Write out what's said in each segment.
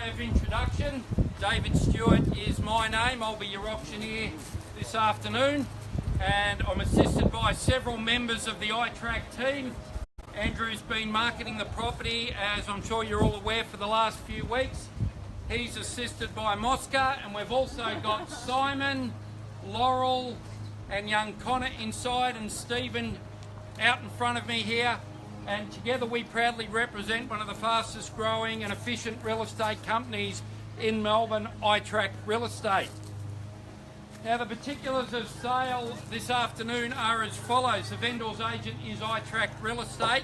of introduction, David Stewart is my name. I'll be your auctioneer this afternoon, and I'm assisted by several members of the iTrack team. Andrew's been marketing the property, as I'm sure you're all aware, for the last few weeks. He's assisted by Mosca, and we've also got Simon, Laurel and young Connor inside, and Stephen out in front of me here. And together we proudly represent one of the fastest growing and efficient real estate companies in Melbourne, iTrack Real Estate. Now, the particulars of sale this afternoon are as follows. The vendor's agent is iTrack Real Estate.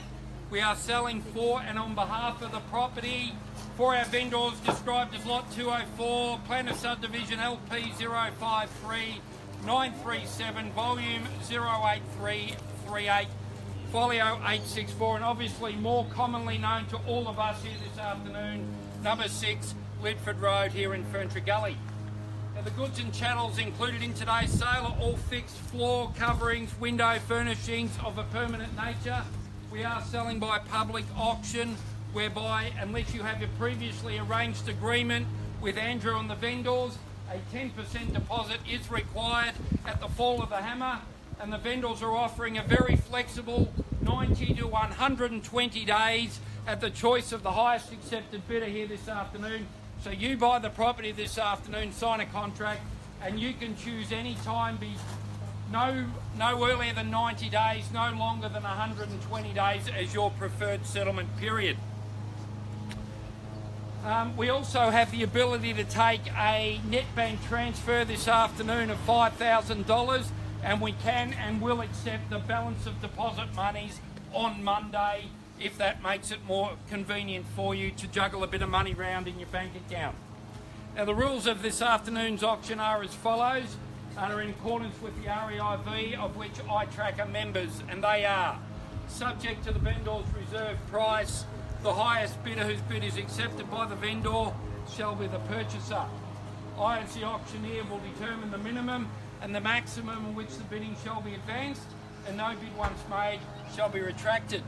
We are selling for and on behalf of the property for our vendors described as Lot 204, Plan of Subdivision LP 053 937, Volume 08338, Folio 864, and obviously more commonly known to all of us here this afternoon, number 6, Lydford Road here in Ferntree Gully. Now, the goods and chattels included in today's sale are all fixed floor coverings, window furnishings of a permanent nature. We are selling by public auction, whereby, unless you have a previously arranged agreement with Andrew and the vendors, a 10% deposit is required at the fall of the hammer, and the vendors are offering a very flexible 90 to 120 days at the choice of the highest accepted bidder here this afternoon. So you buy the property this afternoon, sign a contract, and you can choose any time, no earlier than 90 days, no longer than 120 days as your preferred settlement period. We also have the ability to take a net bank transfer this afternoon of $5,000, and we can and will accept the balance of deposit monies on Monday if that makes it more convenient for you to juggle a bit of money around in your bank account. Now, the rules of this afternoon's auction are as follows, and are in accordance with the REIV, of which iTrack are members, and they are: subject to the vendor's reserve price, the highest bidder whose bid is accepted by the vendor shall be the purchaser. I, as the auctioneer, will determine the minimum and the maximum in which the bidding shall be advanced, and no bid once made shall be retracted.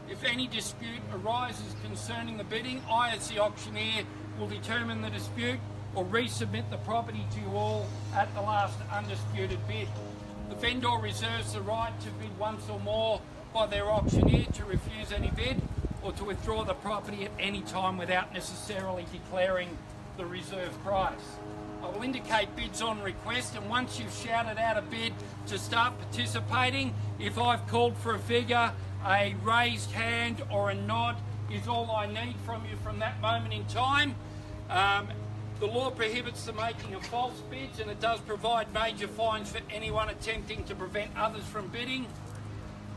If any dispute arises concerning the bidding, I, as the auctioneer, will determine the dispute or resubmit the property to you all at the last undisputed bid. The vendor reserves the right to bid once or more by their auctioneer, to refuse any bid, or to withdraw the property at any time without necessarily declaring the reserve price. I will indicate bids on request, and once you've shouted out a bid to start participating, if I've called for a figure, a raised hand or a nod is all I need from you from that moment in time. The law prohibits the making of false bids, and it does provide major fines for anyone attempting to prevent others from bidding.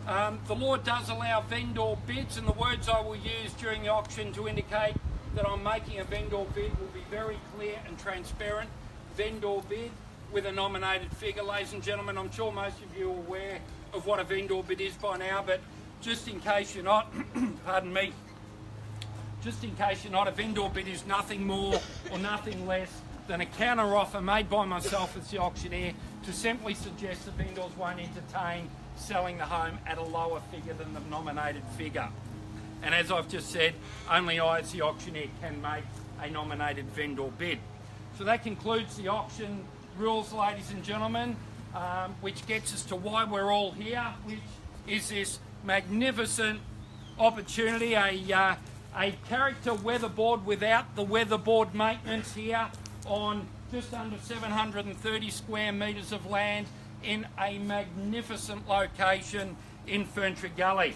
The law does allow vendor bids, and the words I will use during the auction to indicate that I'm making a vendor bid will be very clear and transparent. Vendor bid with a nominated figure. Ladies and gentlemen, I'm sure most of you are aware of what a vendor bid is by now, but just in case you're not, pardon me, just in case you're not, a vendor bid is nothing more or nothing less than a counter offer made by myself as the auctioneer to simply suggest the vendors won't entertain selling the home at a lower figure than the nominated figure. And as I've just said, only I as the auctioneer can make a nominated vendor bid. So that concludes the auction rules, ladies and gentlemen, which gets us to why we're all here, which is this magnificent opportunity, a character weatherboard without the weatherboard maintenance here on just under 730 square metres of land in a magnificent location in Ferntree Gully.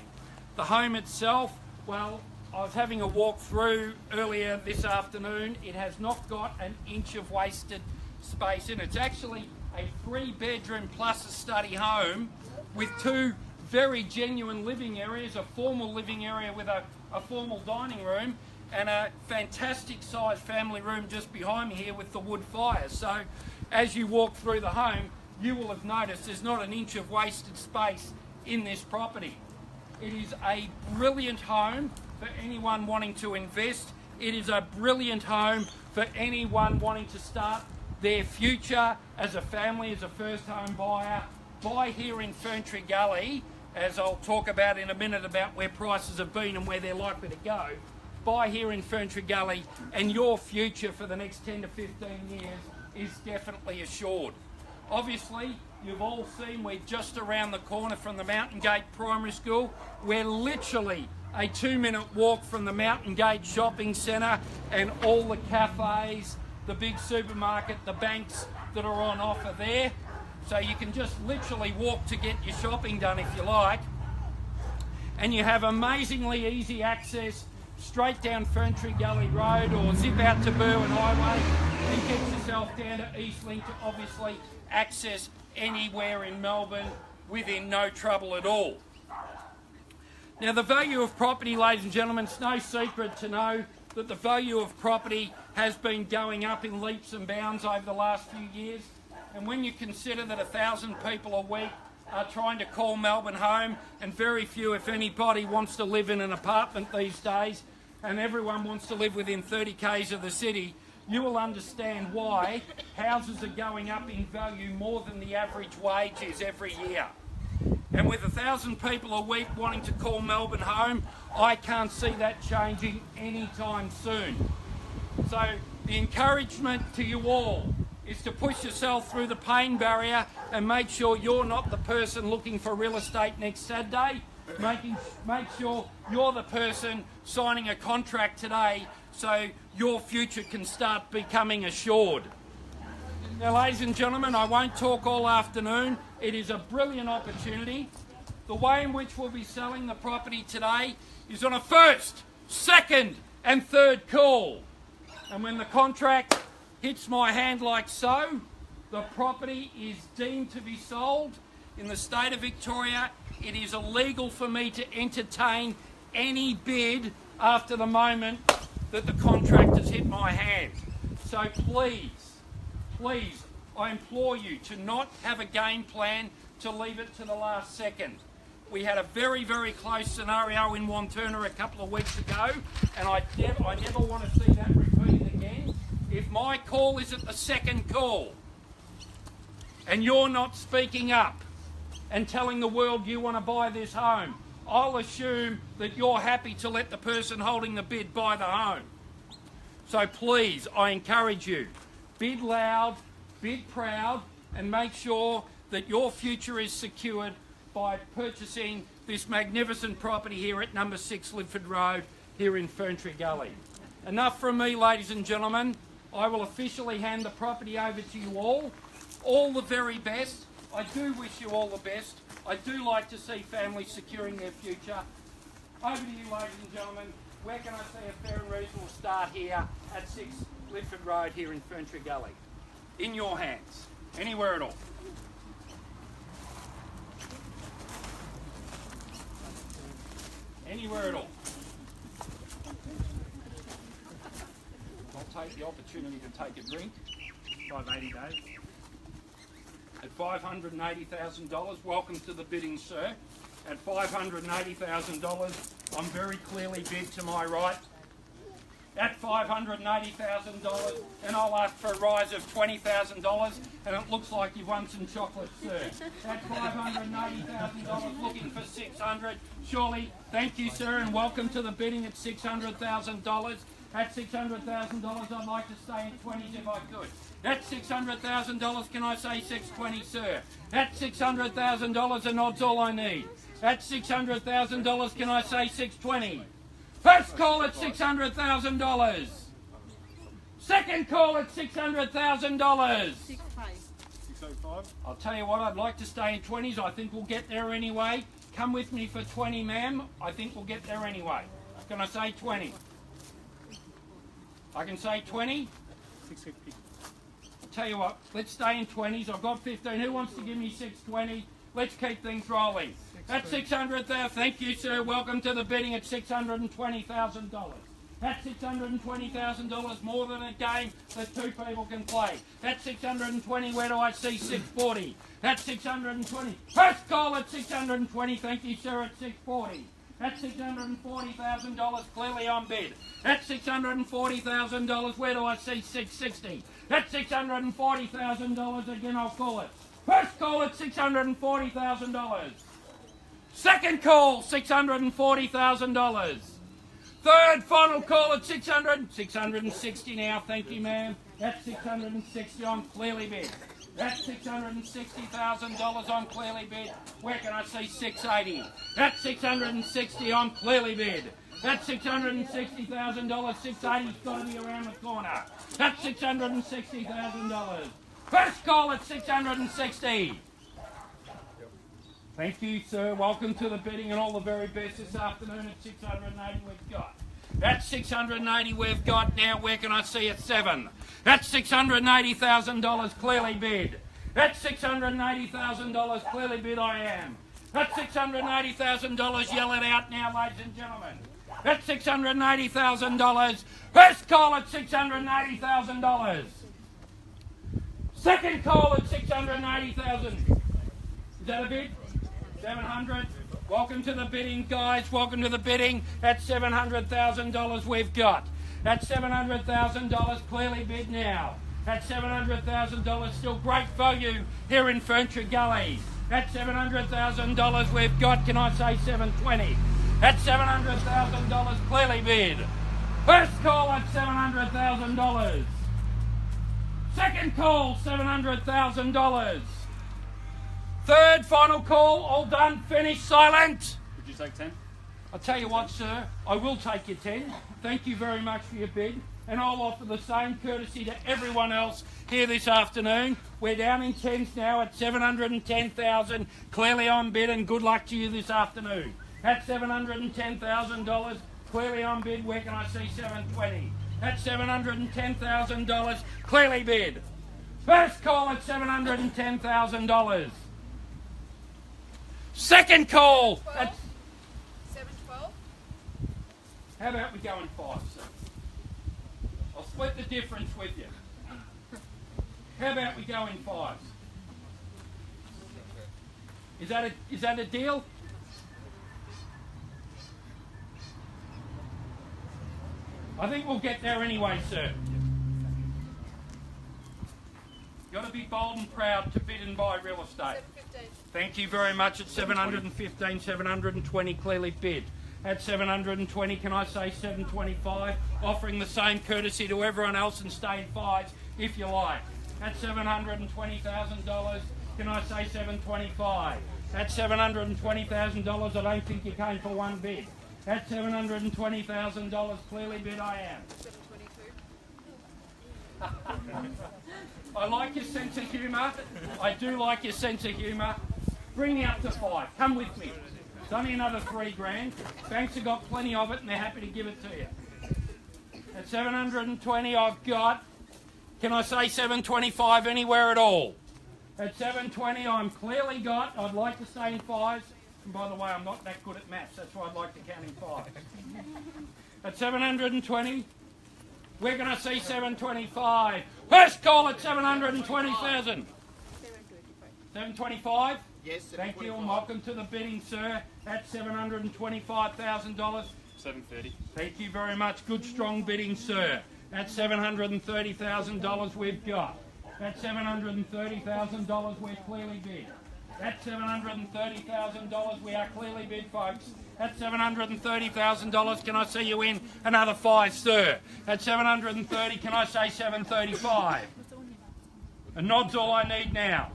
The home itself, well, I was having a walk through earlier this afternoon. It has not got an inch of wasted space in it. It's actually a 3-bedroom plus a study home with 2 very genuine living areas, a formal living area with a formal dining room, and a fantastic sized family room just behind me here with the wood fire. So as you walk through the home, you will have noticed there's not an inch of wasted space in this property. It is a brilliant home for anyone wanting to invest. It is a brilliant home for anyone wanting to start their future as a family, as a first home buyer. Buy here in Ferntree Gully, as I'll talk about in a minute about where prices have been and where they're likely to go. buy here in Ferntree Gully, and your future for the next 10 to 15 years is definitely assured. Obviously, you've all seen we're just around the corner from the Mountain Gate Primary School. We're literally a 2-minute walk from the Mountain Gate Shopping Centre and all the cafes, the big supermarket, the banks that are on offer there. So you can just literally walk to get your shopping done if you like. And you have amazingly easy access straight down Ferntree Gully Road, or zip out to Burwood Highway and get yourself down to Eastlink to obviously access anywhere in Melbourne within no trouble at all. Now, the value of property, ladies and gentlemen, it's no secret to know that the value of property has been going up in leaps and bounds over the last few years. And when you consider that 1,000 people a week are trying to call Melbourne home, and very few, if anybody, wants to live in an apartment these days, and everyone wants to live within 30 k's of the city, you will understand why houses are going up in value more than the average wage is every year. And with 1,000 people a week wanting to call Melbourne home, I can't see that changing anytime soon. So the encouragement to you all is to push yourself through the pain barrier and make sure you're not the person looking for real estate next Saturday. Make sure you're the person signing a contract today so your future can start becoming assured. Now, ladies and gentlemen, I won't talk all afternoon. It is a brilliant opportunity. The way in which we'll be selling the property today is on a first, second and third call. And when the contract hits my hand like so, the property is deemed to be sold. In the state of Victoria, it is illegal for me to entertain any bid after the moment that the contract has hit my hand. So please, I implore you to not have a game plan to leave it to the last second. We had a very, very close scenario in Wanturna a couple of weeks ago, and I never want to see that repeated again. If my call is at the second call, and you're not speaking up and telling the world you want to buy this home, I'll assume that you're happy to let the person holding the bid buy the home. So please, I encourage you, bid loud, bid proud, and make sure that your future is secured by purchasing this magnificent property here at number 6 Lydford Road here in Ferntree Gully. Enough from me, ladies and gentlemen. I will officially hand the property over to you all. All the very best. I do wish you all the best. I do like to see families securing their future. Over to you, ladies and gentlemen. Where can I see a fair and reasonable start here at 6 Lydford Road here in Ferntree Gully? In your hands. Anywhere at all. Anywhere at all. I'll take the opportunity to take a drink. 580 days. At $580,000, welcome to the bidding, sir. At $580,000, I'm very clearly bid to my right. At $580,000, and I'll ask for a rise of $20,000, and it looks like you've won some chocolate, sir. At $580,000, looking for $600,000. Surely, thank you, sir, and welcome to the bidding at $600,000. At $600,000, I'd like to stay at 20s if I could. At $600,000, can I say 620, sir? At $600,000, a nod's all I need. At $600,000, can I say 620? First call at $600,000. Second call at $600,000. 605. I'll tell you what, I'd like to stay in 20s. I think we'll get there anyway. Come with me for 20, ma'am. I think we'll get there anyway. Can I say 20? I can say 20. 650. I'll tell you what, let's stay in 20s. I've got 15. Who wants to give me 620? Let's keep things rolling. At $600,000, thank you, sir. Welcome to the bidding at $620,000. That's $620,000 more than a game that two people can play. That's $620. Where do I see 640? That's $620. First call at $620. Thank you, sir. At $640. That's $640,000. Clearly on bid. That's $640,000. Where do I see 660? That's $640,000. Again, I'll call it. First call at $640,000. Second call, $640,000. Third final call at 660 now. Thank you, ma'am. That's 660 on clearly bid. That's $660,000 on clearly bid. Where can I see 680? That's 660 on clearly bid. That's $660,000. 680's got to be around the corner. That's $660,000. First call at 660. Thank you, sir. Welcome to the bidding and all the very best this afternoon at 680 we've got. That's 680 we've got now. Where can I see it? 7. That's $680,000 clearly bid. That's $680,000 clearly bid I am. That's $680,000. Yell it out now, ladies and gentlemen. That's $680,000. First call at $680,000. Second call at $680,000. Is that a bid? 700. Welcome to the bidding, guys. Welcome to the bidding. That's $700,000 we've got. That's $700,000 clearly bid now. That's $700,000 still great value here in Ferntree Gully. That's $700,000 we've got. Can I say 720? That's $700,000 clearly bid. First call at $700,000. Second call, $700,000. Third final call, all done, finished, silent. Would you take 10? I'll tell you what, sir, I will take your 10. Thank you very much for your bid. And I'll offer the same courtesy to everyone else here this afternoon. We're down in 10s now at $710,000. Clearly on bid, and good luck to you this afternoon. That's $710,000. Clearly on bid. Where can I see 720? That's $710,000. Clearly bid. First call at $710,000. Second call at 712. How about we go in 5, sir? I'll split the difference with you. How about we go in 5? Is that a deal? I think we'll get there anyway, sir. Got to be bold and proud to bid and buy real estate. 715. Thank you very much. At 715, 720 clearly bid. At 720, can I say 725? Offering the same courtesy to everyone else and stay in 5s if you like. At $720,000, can I say 725? At $720,000, I don't think you came for one bid. At $720,000 clearly bid I am. 722. I like your sense of humour. I do like your sense of humour. Bring me up to 5. Come with me. It's only another $3,000. Banks have got plenty of it and they're happy to give it to you. At 720 I've got, can I say 725 anywhere at all? At 720 I'm clearly got, I'd like to stay in 5s. And by the way, I'm not that good at maths, that's why I'd like to count in 5s. At 720, where can I see 725? First call at 720,000. 725? Yes, Thank you and welcome to the bidding, sir. At $725,000. 730. Thank you very much. Good, strong bidding, sir. That's $730,000 we've got. That's $730,000 we're clearly bid. That's $730,000 we are clearly bid, folks. That's $730,000. Can I see you in another 5, sir? At 730, can I say 735? A nod's all I need now.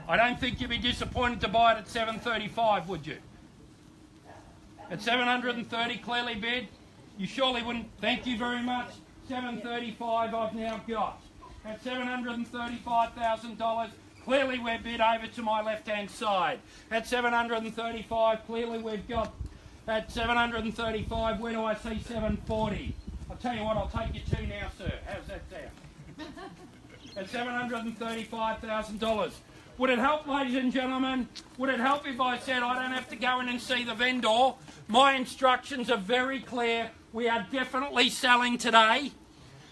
I don't think you'd be disappointed to buy it at 735, would you? At 730, clearly bid. You surely wouldn't. Thank you very much. 735 I've now got. At $735,000, clearly we're bid over to my left-hand side. At 735, clearly we've got. At 735, where do I see 740? I'll tell you what, I'll take you 2 now, sir. How's that sound? At $735,000. Would it help, ladies and gentlemen? Would it help if I said I don't have to go in and see the vendor? My instructions are very clear. We are definitely selling today.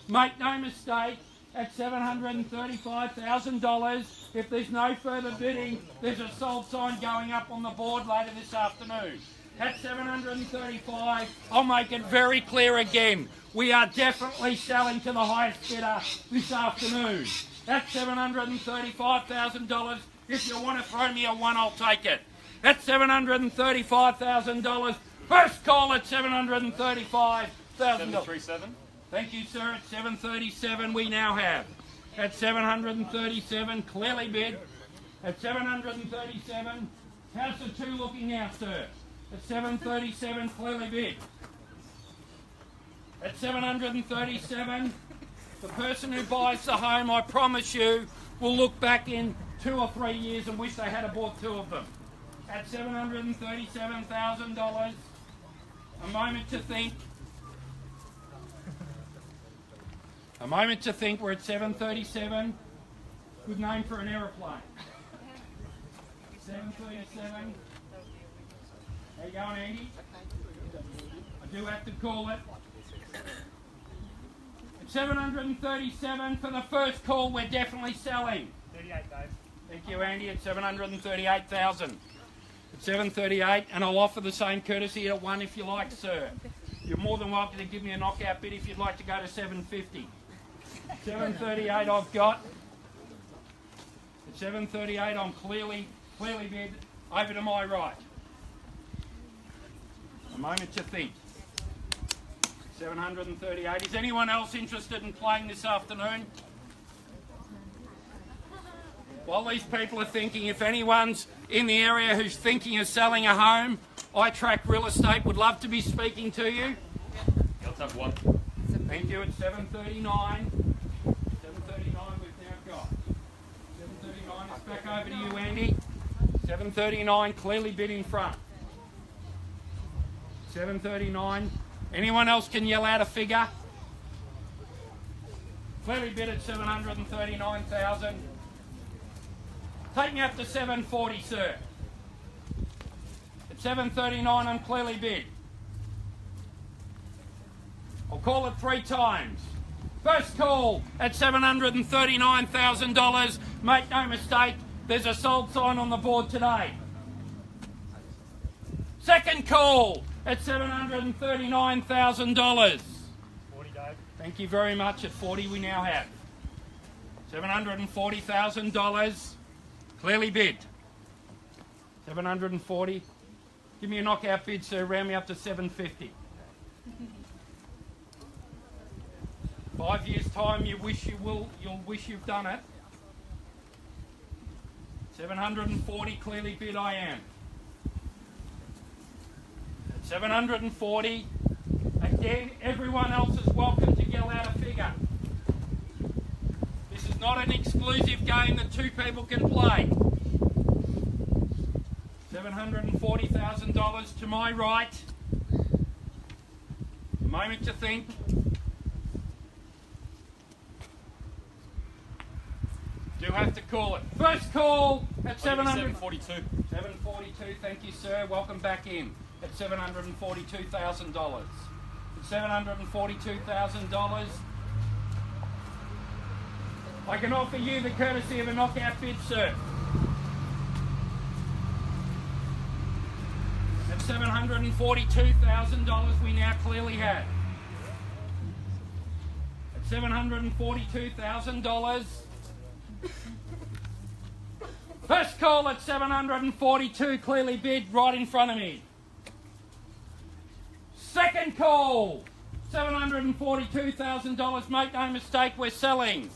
Make no mistake, at $735,000. If there's no further bidding, there's a sold sign going up on the board later this afternoon. At $735, I'll make it very clear again. We are definitely selling to the highest bidder this afternoon. At $735,000. If you want to throw me a 1, I'll take it. At $735,000. First call at $735,000. 737. Thank you, sir. At 737 we now have. At 737, clearly bid. At 737, how's the two looking now, sir? At 737, clearly bid. At 737, the person who buys the home, I promise you, will look back in 2 or 3 years and wish they had bought 2 of them. At $737,000, a moment to think. A moment to think. We're at 737. Good name for an aeroplane. 737. How you going, Andy? I do have to call it. At 737 for the first call, we're definitely selling. 38, Dave. Thank you, Andy. At 738,000. At 738, and I'll offer the same courtesy at 1 if you like, sir. You're more than welcome to give me a knockout bid if you'd like to go to 750. 738 I've got. At 738 I'm clearly bid over to my right. A moment to think. 738. Is anyone else interested in playing this afternoon? While these people are thinking, if anyone's in the area who's thinking of selling a home, I track real estate, would love to be speaking to you. Let's have one. Thank you. At 739. 739 we've now got. 739 is back over to you, Andy. 739 clearly bid in front. 739. Anyone else can yell out a figure? Clearly bid at 739,000. Take me up to 740, sir. At 739 I'm clearly bid. I'll call it 3 times. First call at $739,000. Make no mistake, there's a sold sign on the board today. Second call at $739,000. 40, Dave. Thank you very much. At 40 we now have. $740,000. Clearly bid. 740. Give me a knockout bid, sir. Round me up to 750. 5 years' time, you'll wish you've done it. 740, clearly bid I am. At 740, again, everyone else is welcome to yell out a figure. This is not an exclusive game that 2 people can play. $740,000 to my right. A moment to think. Do have to call it. First call at 742. 742, thank you, sir. Welcome back in at $742,000. At $742,000, I can offer you the courtesy of a knockout bid, sir. At $742,000, we now clearly have. At $742,000, first call at 742, clearly bid right in front of me. Second call, $742,000. Make no mistake, we're selling.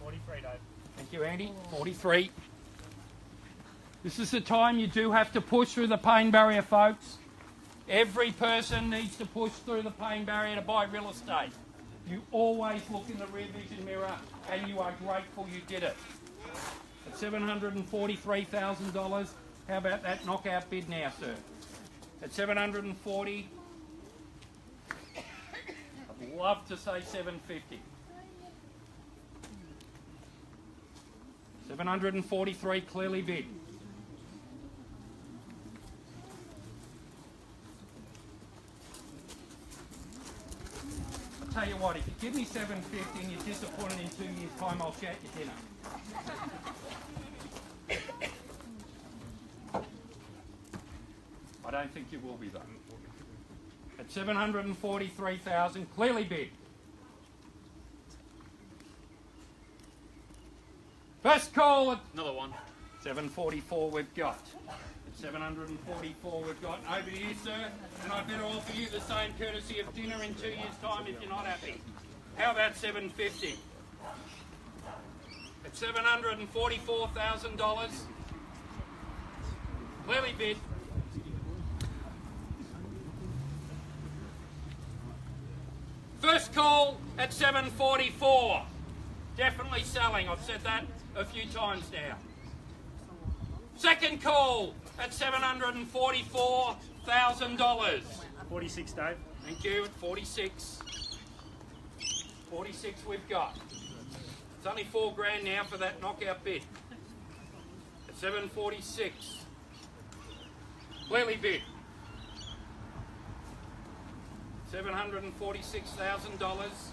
43, Dave. Thank you, Andy. 43. This is the time you do have to push through the pain barrier, folks. Every person needs to push through the pain barrier to buy real estate. You always look in the rear vision mirror and you are grateful you did it. At $743,000, how about that knockout bid now, sir? At 740, I'd love to say 750. 743, clearly bid. I'll tell you what, if you give me 750 and you're disappointed in 2 years' time, I'll shout your dinner. I don't think you will be though. At 743,000, clearly bid. First call at Another one. 744 we've got. At 744 we've got. Over to you, sir. And I better offer you the same courtesy of dinner in 2 years' time if you're not happy. How about 750? At $744,000. Clearly bid. First call at 744. Definitely selling. I've said that a few times now. Second call at $744,000. 46, Dave. Thank you. At 46. 46 we've got. It's only $4,000 now for that knockout bid. At 746. Clearly bid. $746,000.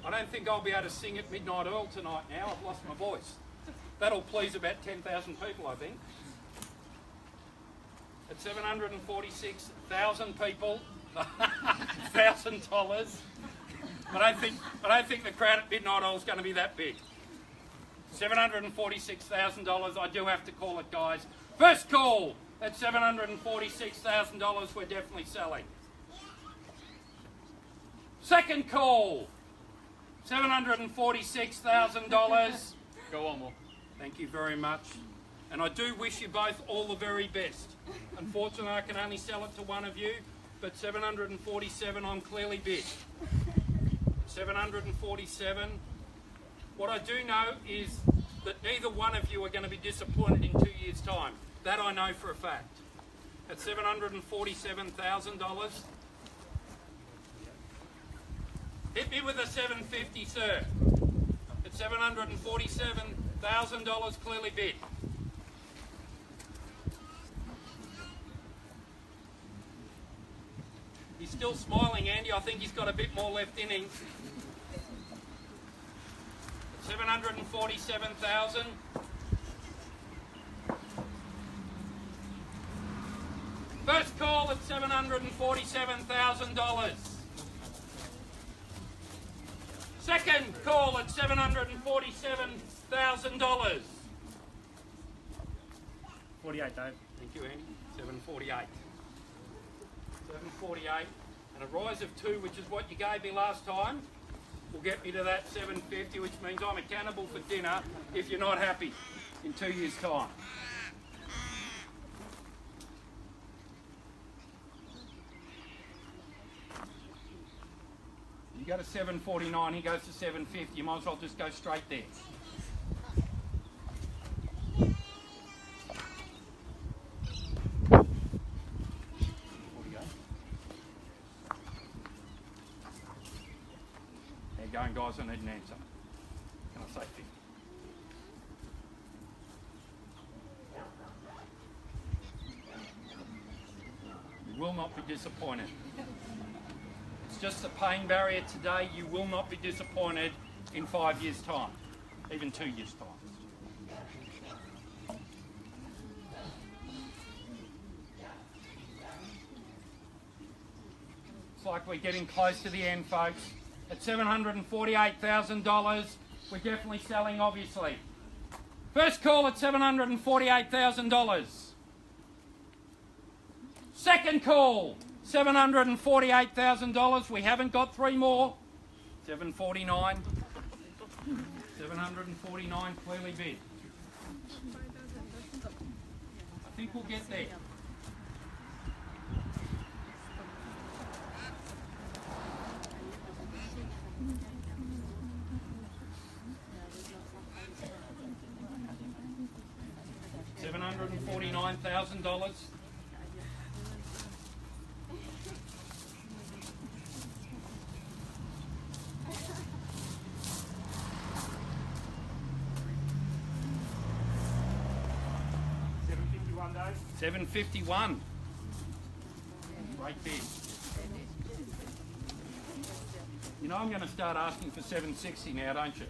I don't think I'll be able to sing at Midnight Oil tonight now. I've lost my voice. That'll please about 10,000 people, I think. At 746,000 people, $1,000. I don't think the crowd at Midnight Oil is going to be that big. $746,000. I do have to call it, guys. First call at $746,000. We're definitely selling. Second call. $746,000. Go on, Will. Thank you very much. And I do wish you both all the very best. Unfortunately, I can only sell it to one of you, but 747 I'm clearly bid. 747. What I do know is that neither one of you are going to be disappointed in 2 years' time. That I know for a fact. At $747,000. Hit me with a 750, sir. At $747,000 clearly bid. He's still smiling, Andy. I think he's got a bit more left in him. 747,000. First call at $747,000. Second call at $747,000. 48, Dave. Thank you, Andy. 748. 748. And a rise of 2, which is what you gave me last time, will get me to that 750, which means I'm accountable for dinner if you're not happy in 2 years' time. You go to 749, he goes to 750. You might as well just go straight there. How you going, guys? I need an answer. Can I say 50? You will not be disappointed. It's just a pain barrier today. You will not be disappointed in 5 years' time, even 2 years' time. It's like we're getting close to the end, folks. At $748,000, we're definitely selling, obviously. First call at $748,000. Second call, $748,000. We haven't got 3 more. 749. 749 clearly bid. I think we'll get there. $749,000. $751. Great bid. You know I'm going to start asking for $760 now, don't you?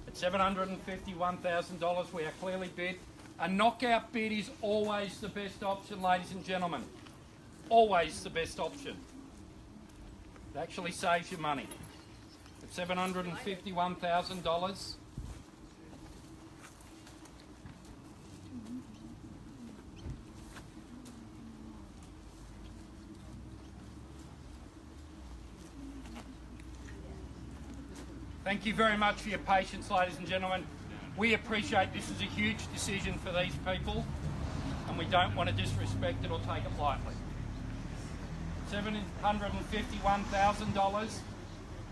At $751,000 we are clearly bid. A knockout bid is always the best option, ladies and gentlemen. Always the best option. It actually saves you money. At $751,000. Thank you very much for your patience, ladies and gentlemen. We appreciate this is a huge decision for these people, and we don't want to disrespect it or take it lightly. $751,000.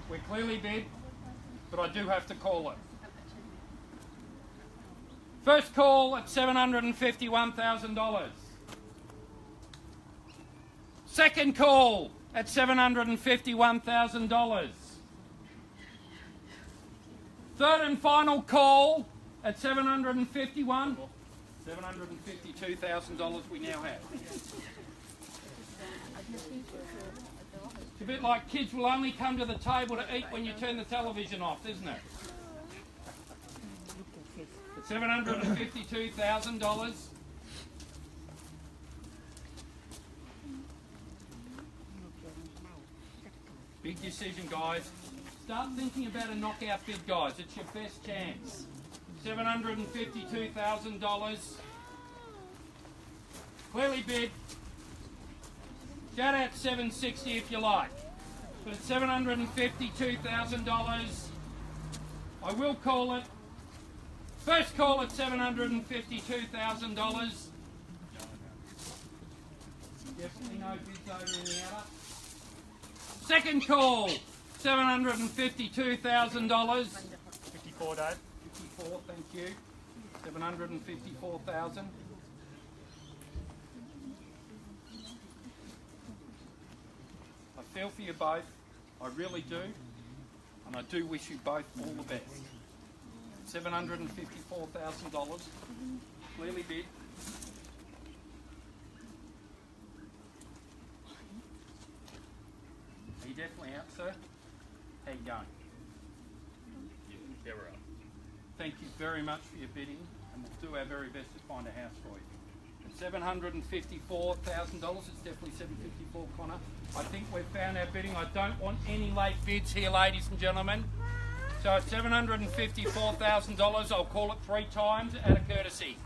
We're clearly bid, but I do have to call it. First call at $751,000. Second call at $751,000. Third and final call at $752,000 we now have. It's a bit like kids will only come to the table to eat when you turn the television off, isn't it? At $752,000. Big decision, guys. Start thinking about a knockout bid, guys. It's your best chance. $752,000. Clearly bid. Shout out $760 if you like. But at $752,000, I will call it. First call at $752,000. Definitely no bids over in the outer. Second call, $752,000. 54, Dave. 54, thank you. 754,000. I feel for you both, I really do, and I do wish you both all the best. $754,000, clearly bid. Are you definitely out, sir? How you going? Yeah, we're up. Thank you very much for your bidding, and we'll do our very best to find a house for you. At $754,000, it's definitely $754, Connor. I think we've found our bidding. I don't want any late bids here, ladies and gentlemen. So at $754,000, I'll call it 3 times out of courtesy.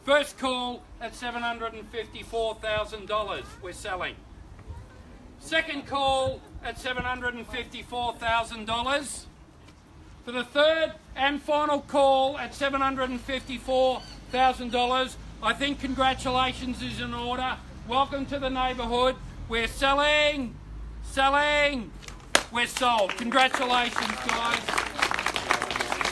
First call at $754,000, we're selling. Second call at $754,000. For the third and final call at $754,000, I think congratulations is in order. Welcome to the neighbourhood. We're selling, we're sold. Congratulations, guys.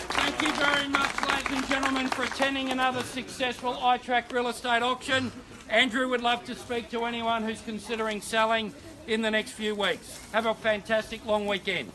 Thank you very much, ladies and gentlemen, for attending another successful iTrack real estate auction. Andrew would love to speak to anyone who's considering selling in the next few weeks. Have a fantastic long weekend.